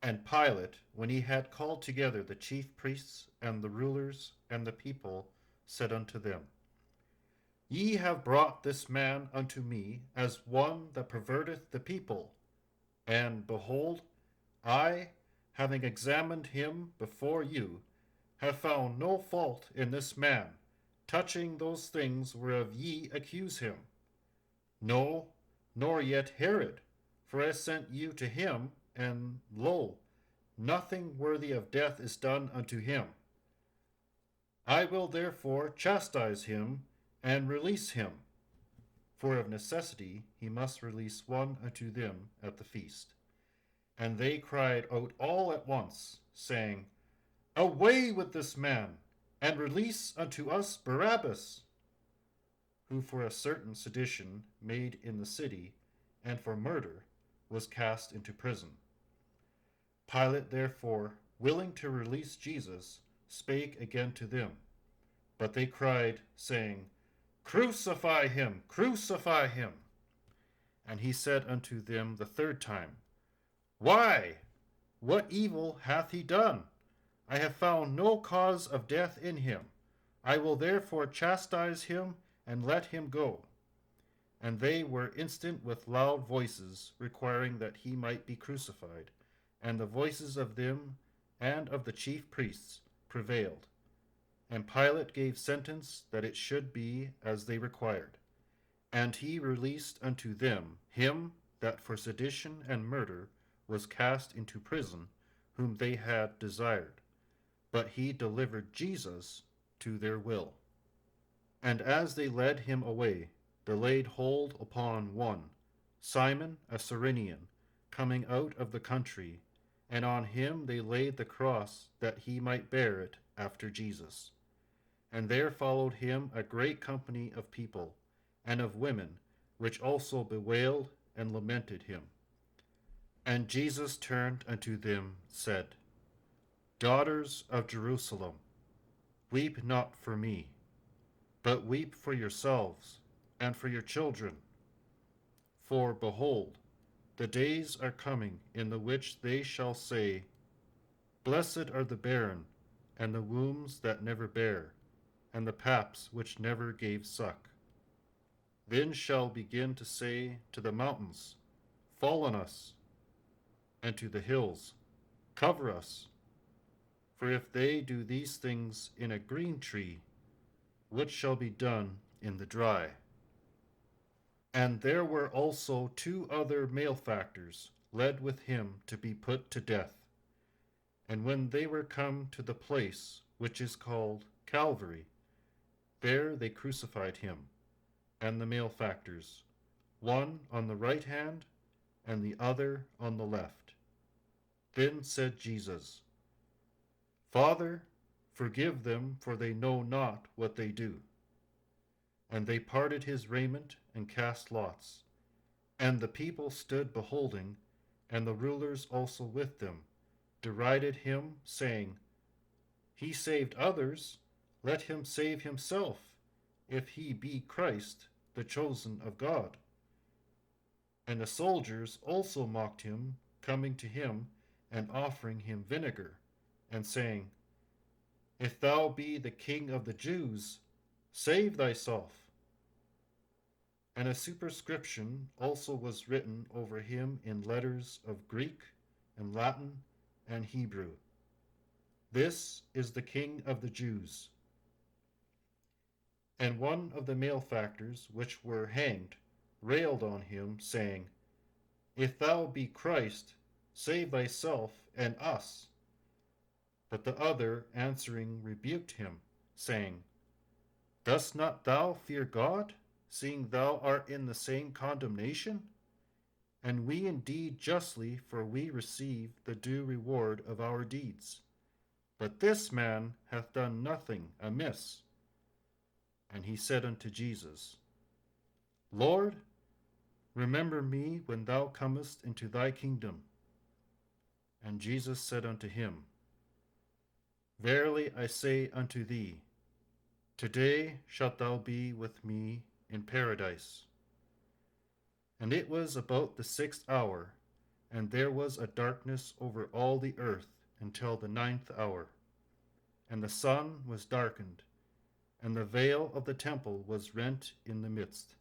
And Pilate, when he had called together the chief priests and the rulers and the people, said unto them, Ye have brought this man unto me as one that perverteth the people. And behold, I, having examined him before you, have found no fault in this man, touching those things whereof ye accuse him. No, nor yet Herod, for I sent you to him, and lo, nothing worthy of death is done unto him. I will therefore chastise him and release him. For of necessity he must release one unto them at the feast. And they cried out all at once, saying, Away with this man, and release unto us Barabbas, who for a certain sedition made in the city, and for murder, was cast into prison. Pilate therefore, willing to release Jesus, spake again to them. But they cried, saying, Crucify him, crucify him. And he said unto them the third time, Why? What evil hath he done? I have found no cause of death in him. I will therefore chastise him and let him go. And they were instant with loud voices, requiring that he might be crucified. And the voices of them and of the chief priests prevailed. And Pilate gave sentence that it should be as they required. And he released unto them him that for sedition and murder was cast into prison, whom they had desired. But he delivered Jesus to their will. And as they led him away, they laid hold upon one, Simon a Cyrenian, coming out of the country, and on him they laid the cross that he might bear it after Jesus. And there followed him a great company of people, and of women, which also bewailed and lamented him. And Jesus turned unto them, said, Daughters of Jerusalem, weep not for me, but weep for yourselves and for your children. For behold, the days are coming in the which they shall say, Blessed are the barren, and the wombs that never bare, and the paps which never gave suck. Then shall begin to say to the mountains, Fall on us, and to the hills, Cover us. For if they do these things in a green tree, what shall be done in the dry? And there were also two other malefactors led with him to be put to death. And when they were come to the place which is called Calvary, there they crucified him, and the malefactors, one on the right hand, and the other on the left. Then said Jesus, Father, forgive them, for they know not what they do. And they parted his raiment and cast lots. And the people stood beholding, and the rulers also with them, derided him, saying, He saved others, let him save himself, if he be Christ, the chosen of God. And the soldiers also mocked him, coming to him, and offering him vinegar, and saying, If thou be the King of the Jews, save thyself. And a superscription also was written over him in letters of Greek and Latin and Hebrew. This is the King of the Jews. And one of the malefactors which were hanged railed on him, saying, If thou be Christ, save thyself and us. But the other answering rebuked him, saying, Dost not thou fear God, seeing thou art in the same condemnation? And we indeed justly, for we receive the due reward of our deeds. But this man hath done nothing amiss. And he said unto Jesus, Lord, remember me when thou comest into thy kingdom. And Jesus said unto him, Verily I say unto thee, today shalt thou be with me in paradise. And it was about the 6th hour, And there was a darkness over all the earth until the 9th hour. And the sun was darkened, and the veil of the temple was rent in the midst.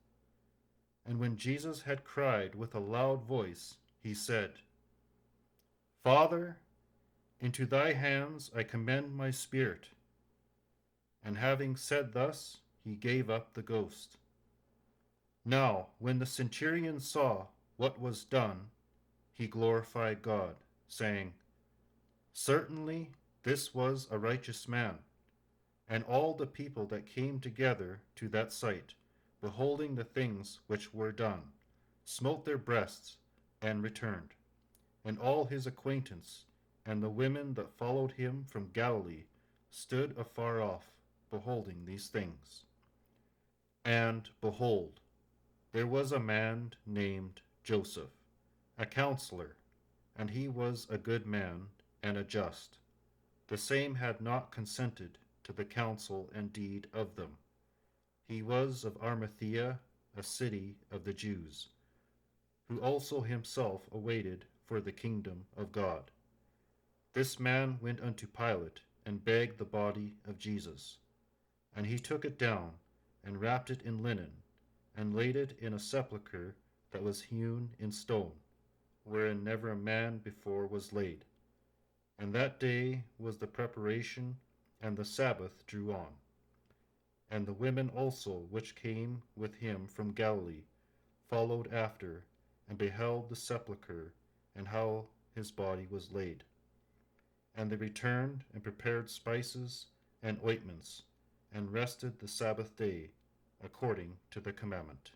And when Jesus had cried with a loud voice, he said, Father, into thy hands I commend my spirit. And having said thus, he gave up the ghost. Now, when the centurion saw what was done, he glorified God, saying, Certainly this was a righteous man. And all the people that came together to that sight, beholding the things which were done, smote their breasts and returned. And all his acquaintance and the women that followed him from Galilee stood afar off, beholding these things. And behold, there was a man named Joseph, a counselor, and he was a good man and a just. The same had not consented to the counsel and deed of them. He was of Arimathea, a city of the Jews, who also himself awaited for the kingdom of God. This man went unto Pilate and begged the body of Jesus. And he took it down and wrapped it in linen, and laid it in a sepulchre that was hewn in stone, wherein never a man before was laid. And that day was the preparation, and the Sabbath drew on. And the women also which came with him from Galilee followed after, and beheld the sepulchre, and how his body was laid. And they returned and prepared spices and ointments, and rested the Sabbath day, according to the commandment.